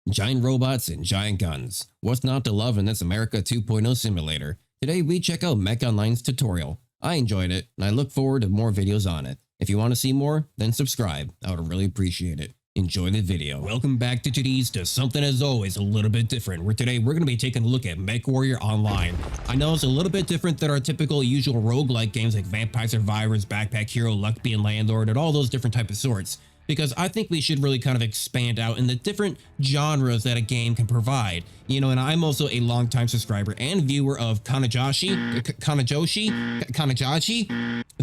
Giant robots and giant guns. What's not to love in this America 2.0 simulator? Today we check out Mech Online's tutorial. I enjoyed it, and I look forward to more videos on it. If you want to see more, then subscribe. I would really appreciate it. Enjoy the video. Welcome back to today's to something as always a little bit different, where today we're going to be taking a look at MechWarrior Online. I know it's a little bit different than our typical usual roguelike games like Vampire Survivors, Backpack Hero, Luck Being Landlord, and all those different type of sorts, because I think we should really kind of expand out in the different genres that a game can provide. You know, and I'm also a longtime subscriber and viewer of Kanajashi,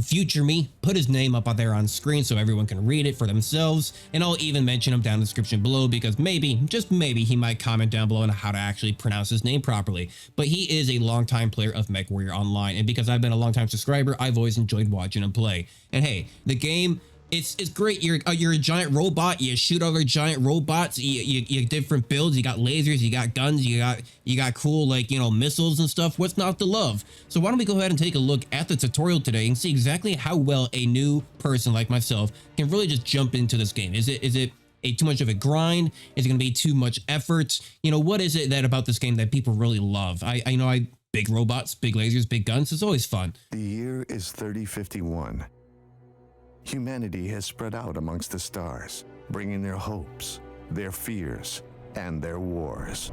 Future Me. Put his name up out there on screen so everyone can read it for themselves, and I'll even mention him down in the description below because maybe, just maybe, he might comment down below on how to actually pronounce his name properly. But he is a longtime player of MechWarrior Online, and because I've been a longtime subscriber, I've always enjoyed watching him play. And hey, the game, it's great. You're a giant robot. You shoot other giant robots. You different builds. You got lasers. You got guns. You got cool, like, you know, missiles and stuff. What's not to love? So why don't we go ahead and take a look at the tutorial today and see exactly how well a new person like myself can really just jump into this game. Is it too much of a grind? Is it going to be too much effort? You know, what is it that about this game that people really love? I know big robots, big lasers, big guns. It's always fun. The year is 3051. Humanity has spread out amongst the stars, bringing their hopes, their fears, and their wars.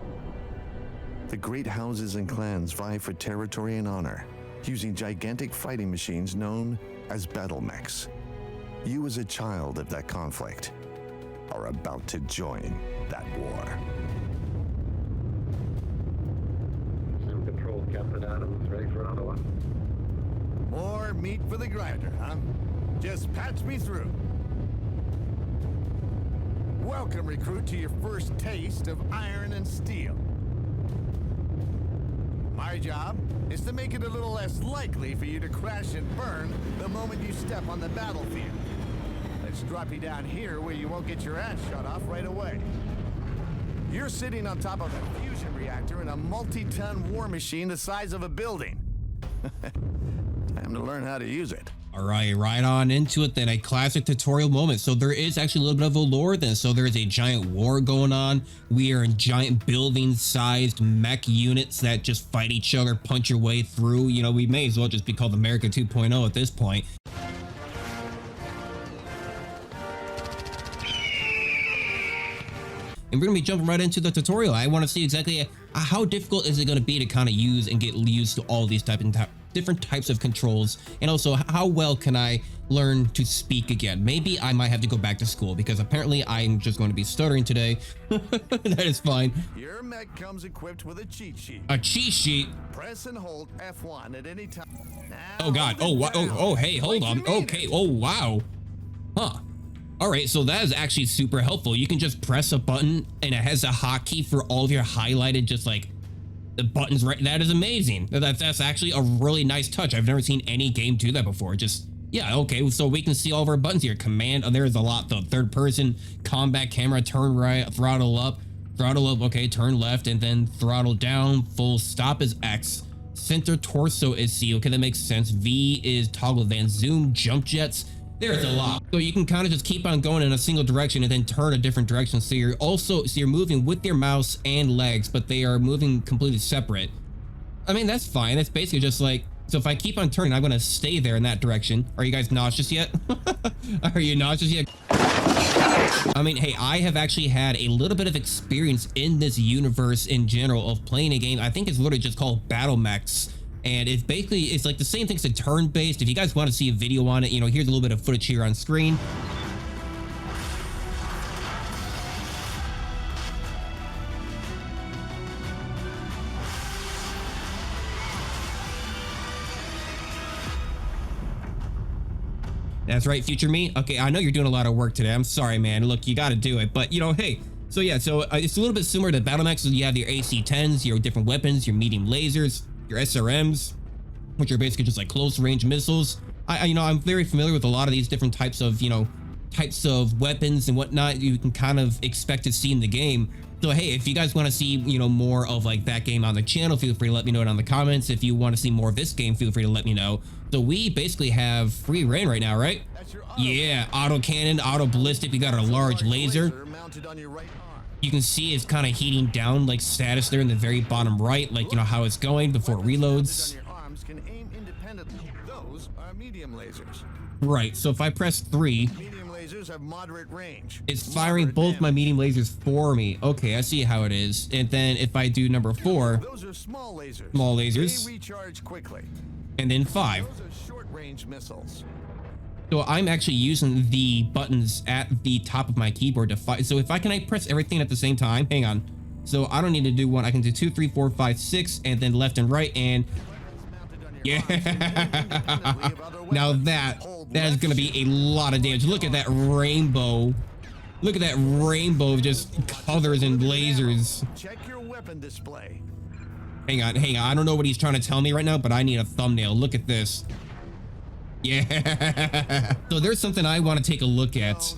The great houses and clans vie for territory and honor, using gigantic fighting machines known as battle mechs. You, as a child of that conflict, are about to join that war. Sim Control, Captain Adams, ready for another one. More meat for the grinder, huh? Just patch me through. Welcome, recruit, to your first taste of iron and steel. My job is to make it a little less likely for you to crash and burn the moment you step on the battlefield. Let's drop you down here where you won't get your ass shot off right away. You're sitting on top of a fusion reactor in a multi-ton war machine the size of a building. Time to learn how to use it. All right, right on into it then, a classic tutorial moment. So there is actually a little bit of a lore then. So there is a giant war going on. We are in giant building-sized mech units that just fight each other, punch your way through. You know, we may as well just be called America 2.0 at this point. And we're going to be jumping right into the tutorial. I want to see exactly how difficult is it going to be to kind of use and get used to all these different types of controls, and also how well can I learn to speak again. Maybe I might have to go back to school because apparently I'm just going to be stuttering today. That is fine. Your mech comes equipped with a cheat sheet. A cheat sheet? Press and hold F1 at any time. Now, oh god. Oh, hey, hold on. Okay. Oh wow. Huh. All right, so that is actually super helpful. You can just press a button and it has a hotkey for all of your highlighted, just like the buttons, right? That is amazing. That's actually a really nice touch. I've never seen any game do that before. Just, yeah, okay, so we can see all of our buttons here. Command, oh, there's a lot. The third person, combat camera, turn right, throttle up, okay, turn left, and then throttle down. Full stop is X. Center torso is C. Okay, that makes sense. V is toggle van zoom, jump jets. There's a lot. So you can kind of just keep on going in a single direction and then turn a different direction. So you're moving with your mouse and legs, but they are moving completely separate. I mean, that's fine. That's basically just like, so if I keep on turning, I'm going to stay there in that direction. Are you guys nauseous yet? Are you nauseous yet? I mean, hey, I have actually had a little bit of experience in this universe in general of playing a game. I think it's literally just called Battle Mechs. And it's basically, it's like the same thing as a turn-based. If you guys want to see a video on it, you know, here's a little bit of footage here on screen. That's right, future me. Okay, I know you're doing a lot of work today. I'm sorry, man. Look, you got to do it. But, you know, hey, so yeah, so it's a little bit similar to Battle Mechs. So you have your AC-10s, your different weapons, your medium lasers, your SRMs, which are basically just like close range missiles. You know, I'm very familiar with a lot of these different types of, you know, weapons and whatnot you can kind of expect to see in the game. So hey, if you guys want to see, you know, more of like that game on the channel, feel free to let me know it on the comments. If you want to see more of this game, feel free to let me know. So we basically have free reign right now, right? Yeah, auto cannon, auto ballistic. We got our large laser. You can see it's kind of heating down like status there in the very bottom right, like, you know, how it's going before it reloads. Your arms can aim independently. Those are medium lasers. Right, so if I press 3, Medium lasers have moderate range. it's firing both my medium lasers for me. Okay, I see how it is. And then if I do number 4, Those are small lasers. small lasers, They recharge quickly. and then 5. Those are short-range missiles. So I'm actually using the buttons at the top of my keyboard to fight. So if I press everything at the same time, hang on. So I don't need to do one. I can do 2, 3, 4, 5, 6, and then left and right. And yeah, now that is going to be a lot of damage. Look at that rainbow. Look at that rainbow of just colors and lasers. Check your weapon display. Hang on. I don't know what he's trying to tell me right now, but I need a thumbnail. Look at this. Yeah. So there's something I want to take a look at.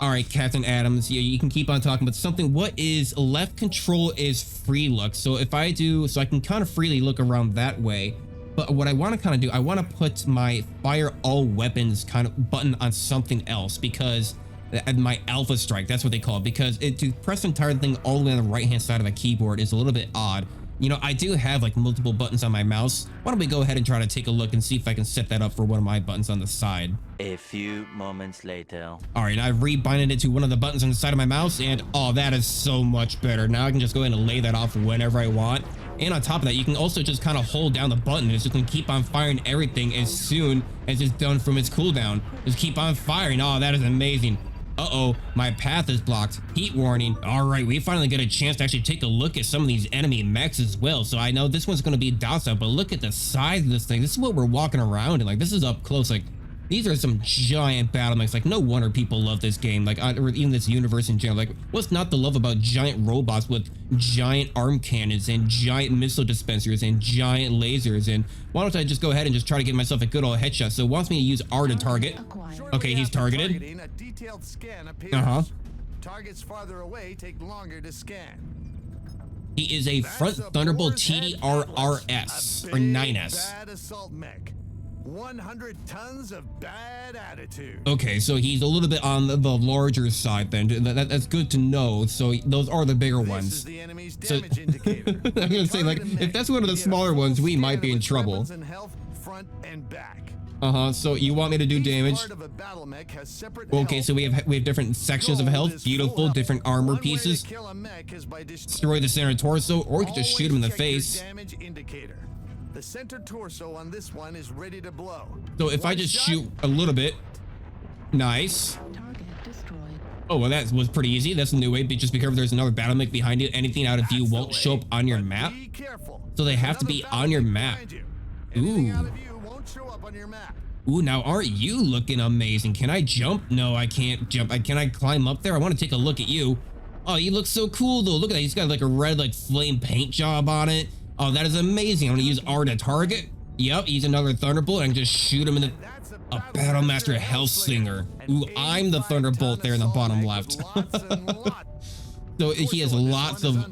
All right, Captain Adams, yeah, you can keep on talking, but what is left control is free look. So if I do, so I can kind of freely look around that way. But what I want to kind of do, I want to put my fire all weapons kind of button on something else, because my alpha strike, that's what they call it, because to press the entire thing all the way on the right hand side of a keyboard is a little bit odd. You know, I do have like multiple buttons on my mouse. Why don't we go ahead and try to take a look and see if I can set that up for one of my buttons on the side. A few moments later. All right, I've rebinded it to one of the buttons on the side of my mouse, and oh, that is so much better. Now I can just go ahead and lay that off whenever I want. And on top of that, you can also just kind of hold down the button. It's just going to keep on firing everything as soon as it's done from its cooldown. Just keep on firing. Oh, that is amazing. Uh-oh, my path is blocked. Heat warning. All right, we finally get a chance to actually take a look at some of these enemy mechs as well. So I know this one's going to be docile, but look at the size of this thing. This is what we're walking around in. Like, this is up close. Like, these are some giant battle mechs. Like, no wonder people love this game. Like, or even this universe in general. Like, what's not to love about giant robots with giant arm cannons and giant missile dispensers and giant lasers? And why don't I just go ahead and just try to get myself a good old headshot? So it wants me to use R to target. Okay, he's targeted. A detailed scan appears. Targets farther away take longer to scan. He is a front Thunderbolt TDR-RS or 9S. Bad assault mech. 100 tons of bad attitude. Okay, so he's a little bit on the larger side then. That's good to know. So those are the bigger ones. This is the enemy's damage indicator. I'm gonna say, like, if that's one of the smaller ones, we might be in trouble. And health, front and back. So you want me to do damage? Part of a battle mech has separate Okay, health. so we have different sections of health. Beautiful, different armor pieces. Destroy the center torso, or we could just shoot him in the face. Damage indicator. The center torso on this one is ready to blow. So if I just shoot a little bit, nice. Target destroyed. Oh, well, that was pretty easy. That's a new way, but just be careful. There's another battle mech behind you. Anything out of view won't show up on your map. Be careful. So they have to be on your map. Anything out Ooh. of view won't show up on your map. Ooh, now aren't you looking amazing? Can I jump? No, I can't jump. Can I climb up there? I want to take a look at you. Oh, you look so cool though. Look at that. He's got like a red like flame paint job on it. Oh, that is amazing. I'm gonna use R to target. Yep, he's another Thunderbolt. I can just shoot him in the a Battlemaster Hellsinger. Ooh, I'm the Thunderbolt there in the bottom left. So he has lots of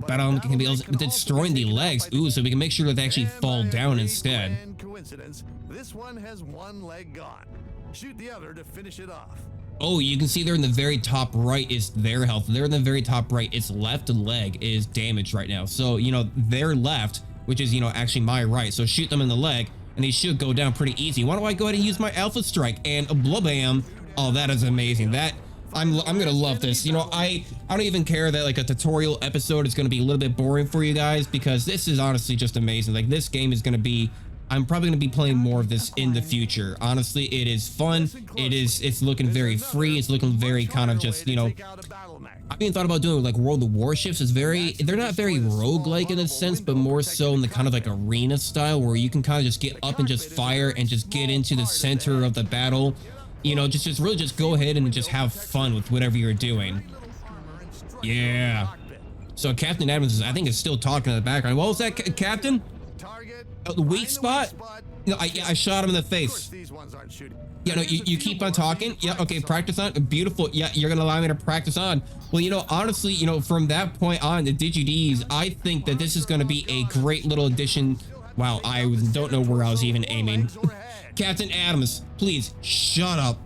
battle can be destroying the legs. Ooh, so we can make sure that they actually fall down instead. Coincidence. This one has one leg gone. Shoot the other to finish it off. Oh, you can see there in the very top right is their health. There in the very top right, its left leg is damaged right now. So, you know, their left, which is, you know, actually my right. So shoot them in the leg and they should go down pretty easy. Why don't I go ahead and use my Alpha Strike and blam. Oh, that is amazing. That I'm gonna love this. You know, I don't even care that like a tutorial episode is gonna be a little bit boring for you guys, because this is honestly just amazing. Like, this game is gonna be, I'm probably going to be playing more of this in the future. Honestly, it is fun. It's looking very free. It's looking very kind of just, you know, I've even thought about doing like World of Warships. They're not very roguelike in a sense, but more so in the kind of like arena style where you can kind of just get up and just fire and just get into the center of the battle. You know, just really just go ahead and just have fun with whatever you're doing. Yeah. So Captain Adams, I think, is still talking in the background. What was that, Captain? The weak spot? No, I shot him in the face. Yeah, no, you keep on talking. Yeah, okay, practice on. Beautiful. Yeah, you're gonna allow me to practice on. Well, you know, honestly, you know, from that point on, the DigiDs, I think that this is gonna be a great little addition. Wow, I don't know where I was even aiming. Captain Adams, Please shut up.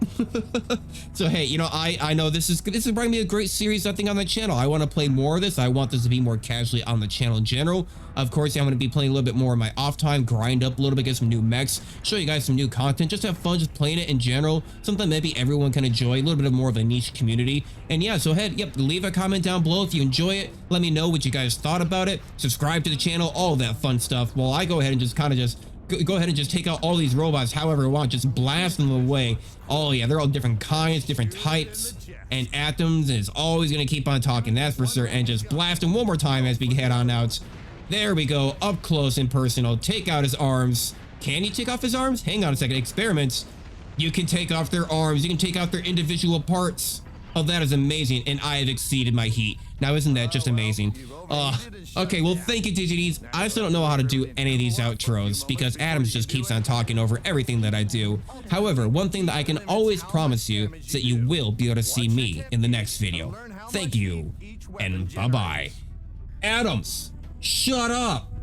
So hey, you know, I know this is bringing me a great series, I think, on the channel. I want to play more of this. I want this to be more casually on the channel in general. Of course, I'm going to be playing a little bit more in my off time, grind up a little bit, get some new mechs, show you guys some new content, just have fun just playing it in general. Something maybe everyone can enjoy, a little bit of more of a niche community. And yeah, so leave a comment down below if you enjoy it. Let me know what you guys thought about it. Subscribe to the channel, all that fun stuff. While I go ahead and just go ahead and just take out all these robots however I want, just blast them away. Oh yeah, they're all different kinds, different types, and Atoms is always gonna keep on talking, that's for sure. And just blast him one more time as we head on out. There we go, up close and personal. Take out his arms. Can you take off his arms? Hang on a second, experiments. You can take off their arms, you can take out their individual parts. Oh, that is amazing, and I have exceeded my heat. Now, isn't that just amazing? Okay, well, thank you, DGDs. I still don't know how to do any of these outros because Adams just keeps on talking over everything that I do. However, one thing that I can always promise you is that you will be able to see me in the next video. Thank you, and bye-bye. Adams, shut up!